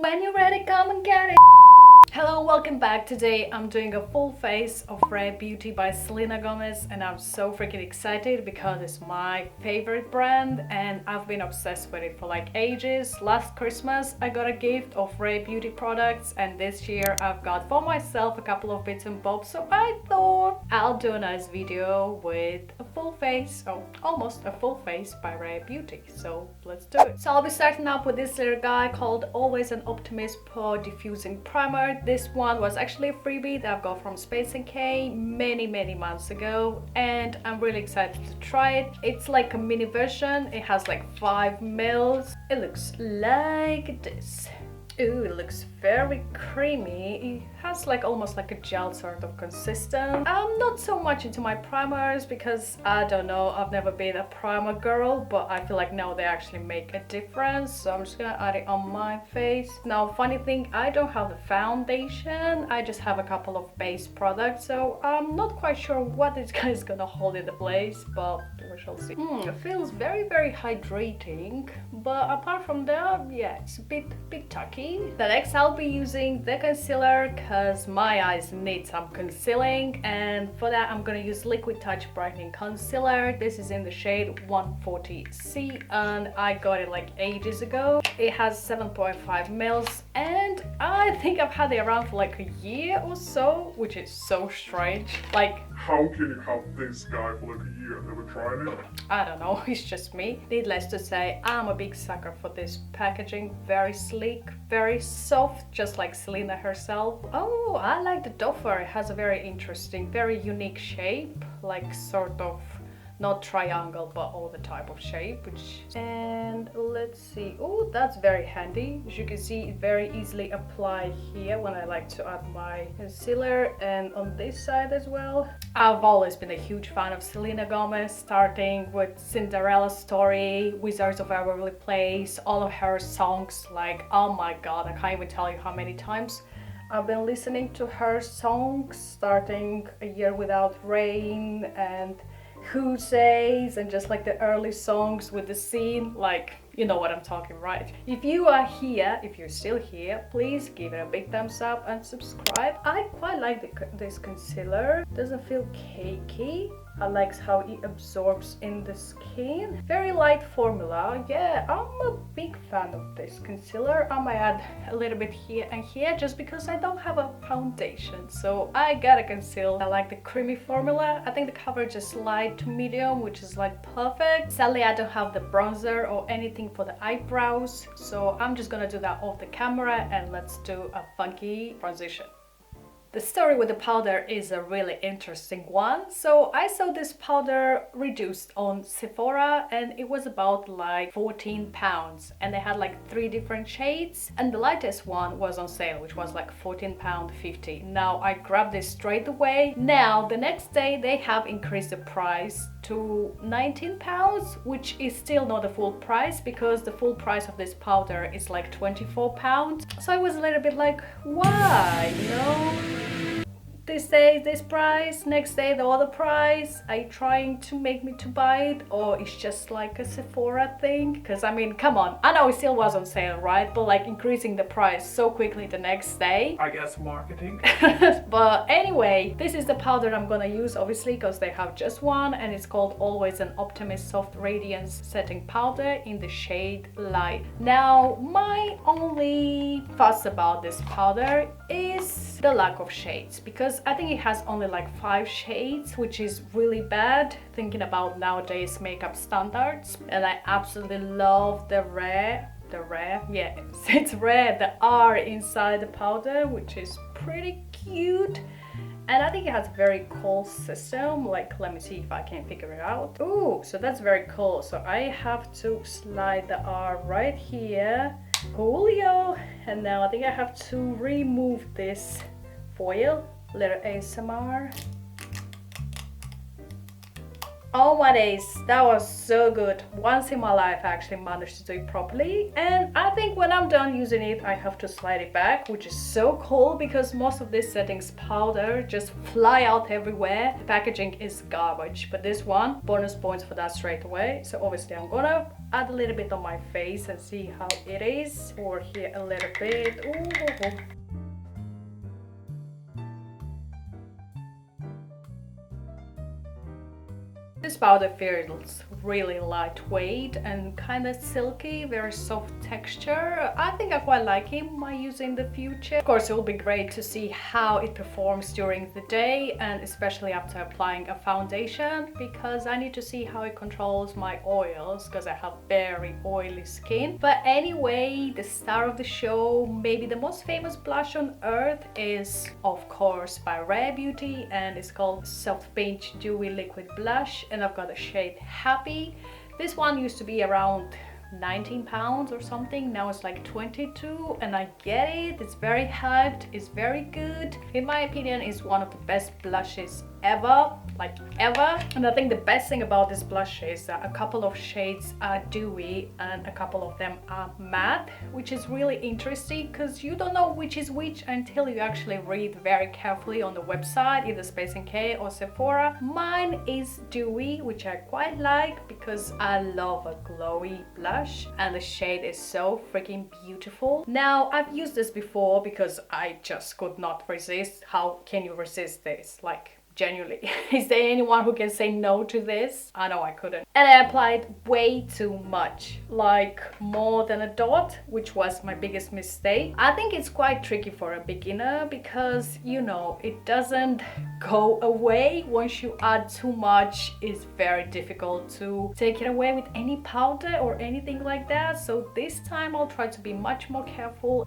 When you're ready, come and get it. Hello, welcome back. Today I'm doing a full face of Rare Beauty by Selena Gomez, and I'm so freaking excited because it's my favorite brand and I've been obsessed with it for like ages. Last Christmas I got a gift of Rare Beauty products, and this year I've got for myself a couple of bits and bobs, so I thought I'll do a nice video with a full face, or almost a full face by Rare Beauty. So let's do it. So I'll be starting up with this little guy called Always an Optimist Pore Diffusing Primer. This one was actually a freebie that I've got from Space NK many months ago, and I'm really excited to try it. It's like a mini version. It has like 5 mils. It looks like this. Ooh, it looks very creamy. It has like almost like a gel sort of consistence. I'm not so much into my primers because I don't know, I've never been a primer girl, but I feel like now they actually make a difference. So I'm just gonna add it on my face. Now, funny thing, I don't have the foundation. I just have a couple of base products, so I'm not quite sure what this guy is gonna hold in the place, but we shall see. It feels very hydrating, but apart from that, yeah, it's a bit tacky. The next I'll be using the concealer because my eyes need some concealing, and for that I'm gonna use Liquid Touch Brightening Concealer. This is in the shade 140C and I got it like ages ago. It has 7.5 mils and I think I've had it around for like a year or so, which is so strange. Like, how can you have this guy for like a year? Never tried it? I don't know, it's just me. Needless to say, I'm a big sucker for this packaging. Very sleek, very soft, just like Selena herself. Oh, I like the doffer. It has a very interesting, very unique shape, like sort of not triangle, but all the type of shape, which, and let's see. Oh, that's very handy. As you can see, it very easily apply here when I like to add my concealer, and on this side as well. I've always been a huge fan of Selena Gomez, starting with Cinderella Story, Wizards of Waverly Place, all of her songs. Like, oh my god, I can't even tell you how many times I've been listening to her songs, starting A Year Without Rain and Who Says, and just like the early songs with the scene, like, you know what I'm talking, right? If you are here, if you're still here, please give it a big thumbs up and subscribe. I quite like this concealer. Doesn't feel cakey. I like how it absorbs in the skin. Very light formula. Yeah, I'm a big fan of this concealer. I might add a little bit here and here just because I don't have a foundation, so I gotta conceal. I like the creamy formula. I think the coverage is light to medium, which is like perfect. Sadly, I don't have the bronzer or anything for the eyebrows, so I'm just gonna do that off the camera, and let's do a funky transition. The story with the powder is a really interesting one. So I saw this powder reduced on Sephora and it was about like 14 pounds, and they had like 3 different shades, and the lightest one was on sale, which was like £14.50. Now I grabbed this straight away. Now the next day they have increased the price to 19 pounds, which is still not the full price because the full price of this powder is like 24 pounds. So I was a little bit like, why, you know? This day this price, next day the other price. Are you trying to make me to buy it, or it's just like a Sephora thing? Because I mean, come on, I know it still was on sale, right? But like increasing the price so quickly the next day. I guess marketing. But anyway, this is the powder I'm gonna use, obviously, because they have just one, and it's called Always an Optimist Soft Radiance Setting Powder in the shade Light. Now, my only fuss about this powder is the lack of shades, because I think it has only like 5 shades, which is really bad thinking about nowadays makeup standards. And I absolutely love the rare, yeah, it's rare, the R inside the powder, which is pretty cute. And I think it has a very cool system. Like, let me see if I can figure it out. Ooh, so that's very cool. So I have to slide the R right here. Coolio. And now I think I have to remove this foil. Little ASMR. Oh my days, that was so good. Once in my life I actually managed to do it properly, and I think when I'm done using it I have to slide it back, which is so cool because most of this settings powder just fly out everywhere. The packaging is garbage, but this one, bonus points for that straight away. So obviously I'm gonna add a little bit on my face and see how it is. Or here a little bit. Ooh. This powder feels really lightweight and kind of silky, very soft texture. I think I quite like it, might use it in the future. Of course, it will be great to see how it performs during the day and especially after applying a foundation, because I need to see how it controls my oils because I have very oily skin. But anyway, the star of the show, maybe the most famous blush on earth, is of course by Rare Beauty and it's called Soft Pinch Dewy Liquid Blush. And I've got a shade Happy. This one used to be around £19 or something, now it's like 22, and I get it, it's very hyped, it's very good. In my opinion, it's one of the best blushes ever, like ever. And I think the best thing about this blush is that a couple of shades are dewy and a couple of them are matte, which is really interesting because you don't know which is which until you actually read very carefully on the website, either Space NK or Sephora. Mine is dewy, which I quite like because I love a glowy blush and the shade is so freaking beautiful. Now, I've used this before because I just could not resist. How can you resist this? Like, genuinely, is there anyone who can say no to this? I know I couldn't. And I applied way too much, like more than a dot, which was my biggest mistake. I think it's quite tricky for a beginner because, you know, it doesn't go away. Once you add too much, it's very difficult to take it away with any powder or anything like that. So this time I'll try to be much more careful.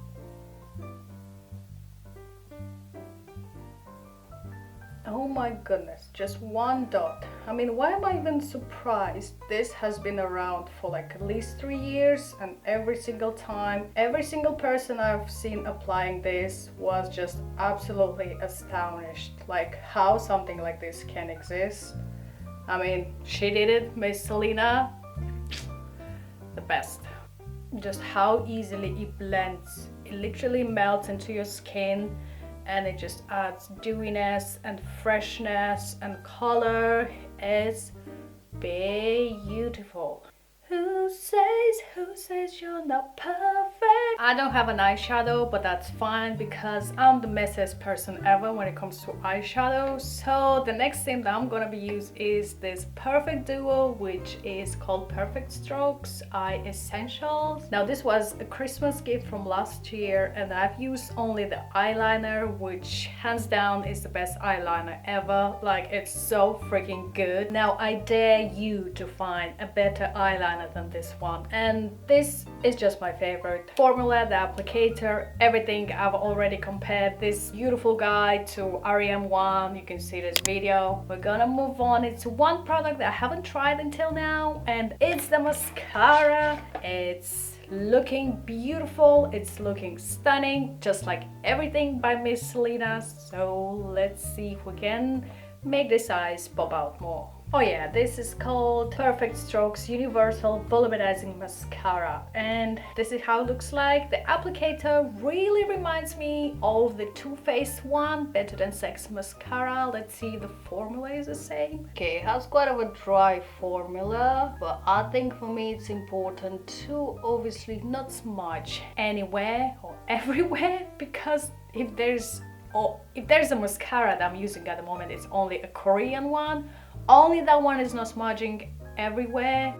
Oh my goodness, just one dot. I mean, why am I even surprised? This has been around for like at least 3 years, and every single time, every single person I've seen applying this was just absolutely astonished, like how something like this can exist. I mean, she did it, Miss Selena, the best. Just how easily it blends. It literally melts into your skin, and it just adds dewiness and freshness and color. It's beautiful. Who says you're not perfect? I don't have an eyeshadow, but that's fine because I'm the messiest person ever when it comes to eyeshadow. So the next thing that I'm gonna be using is this Perfect Duo, which is called Perfect Strokes Eye Essentials. Now this was a Christmas gift from last year, and I've used only the eyeliner, which hands down is the best eyeliner ever. Like, it's so freaking good. Now I dare you to find a better eyeliner than this one, and this is just my favorite. Formula, the applicator, everything. I've already compared this beautiful guy to r.e.m one. You can see this video. We're gonna move on. It's one product that I haven't tried until now, and it's the mascara. It's looking beautiful, it's looking stunning, just like everything by Miss Selena. So let's see if we can make this eyes pop out more. Oh yeah, this is called Perfect Strokes Universal Volumizing Mascara, and this is how it looks like. The applicator really reminds me of the Too Faced one, Better Than Sex mascara. Let's see if the formula is the same. Okay, it has quite of a dry formula, but I think for me it's important to obviously not smudge anywhere or everywhere, because if there's a mascara that I'm using at the moment, it's only a Korean one. Only that one is not smudging everywhere.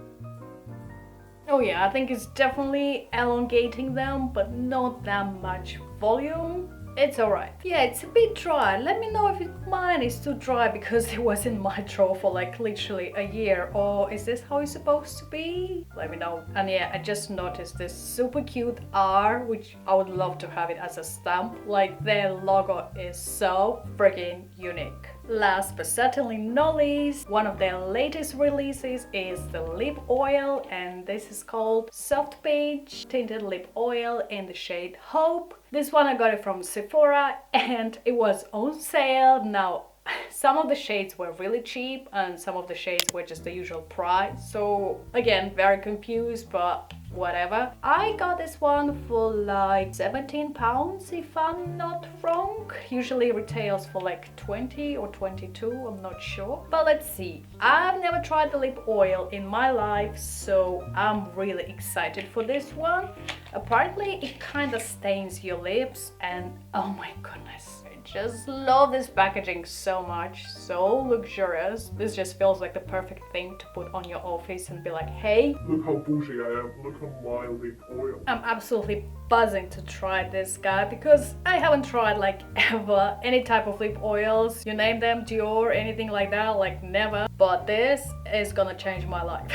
Oh yeah, I think it's definitely elongating them, but not that much volume. It's alright. Yeah, it's a bit dry. Let me know if mine is too dry because it was in my drawer for like literally a year. Or is this how it's supposed to be? Let me know. And yeah, I just noticed this super cute R, which I would love to have it as a stamp. Like, their logo is so freaking unique. Last but certainly not least, one of their latest releases is the lip oil, and this is called Soft Pinch Tinted Lip Oil in the shade Hope. This one I got it from Sephora and it was on sale. Now Some of the shades were really cheap and some of the shades were just the usual price. So again, very confused, but whatever. I got this one for like £17 if I'm not wrong. Usually it retails for like 20 or 22, I'm not sure. But let's see. I've never tried the lip oil in my life, so I'm really excited for this one. Apparently it kind of stains your lips and oh my goodness. Just love this packaging so much, so luxurious. This just feels like the perfect thing to put on your office and be like, hey, Look how bougie I am. Look at my lip oil. I'm absolutely buzzing to try this guy because I haven't tried like ever any type of lip oils. You name them, Dior, anything like that, like never. But this is gonna change my life.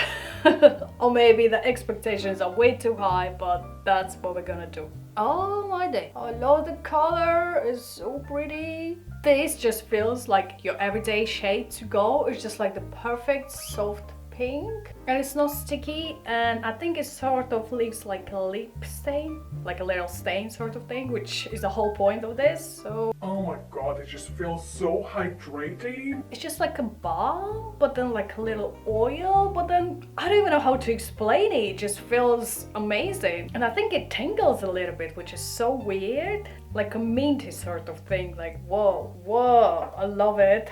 Or maybe the expectations are way too high, but that's what we're gonna do. Oh my day. I love the color, it's so pretty. This just feels like your everyday shade to go. It's just like the perfect soft pink and it's not sticky, and I think it sort of leaves like a lip stain, like a little stain sort of thing, which is the whole point of this. So Oh my god, it just feels so hydrating. it's just like a balm, but then like a little oil, but then I don't even know how to explain it. It just feels amazing, and I think it tingles a little bit, which is so weird, like a minty sort of thing. Like whoa, I love it.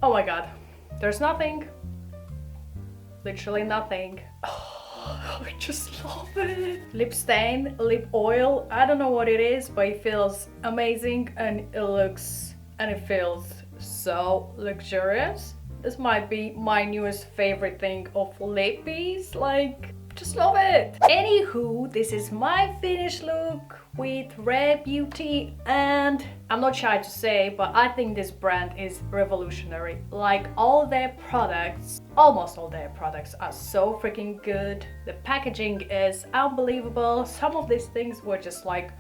Oh my god. There's nothing, literally nothing. Oh, I just love it. Lip stain, lip oil, I don't know what it is, but it feels amazing and it looks and it feels so luxurious. This might be my newest favorite thing of lippies, like just love it. Anywho, this is my finished look with Rare Beauty, and I'm not shy to say, but I think this brand is revolutionary. Like all their products, almost all their products are so freaking good. The packaging is unbelievable. Some of these things were just like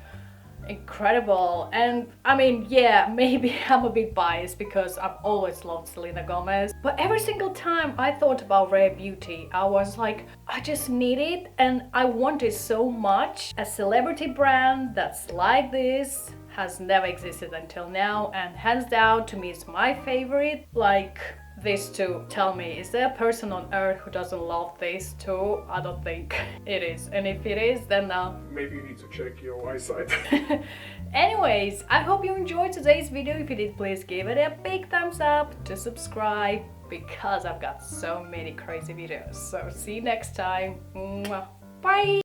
incredible, and I mean, yeah, maybe I'm a bit biased because I've always loved Selena Gomez, but every single time I thought about Rare Beauty, I was like, I just need it and I want it so much. A celebrity brand that's like this has never existed until now, and hands down to me it's my favorite. Like these two, tell me, is there a person on earth who doesn't love these two? I don't think it is, and if it is, then Maybe you need to check your eyesight. anyways, I hope you enjoyed today's video. If you did, please give it a big thumbs up, to subscribe, because I've got so many crazy videos. So see you next time. Mwah. Bye.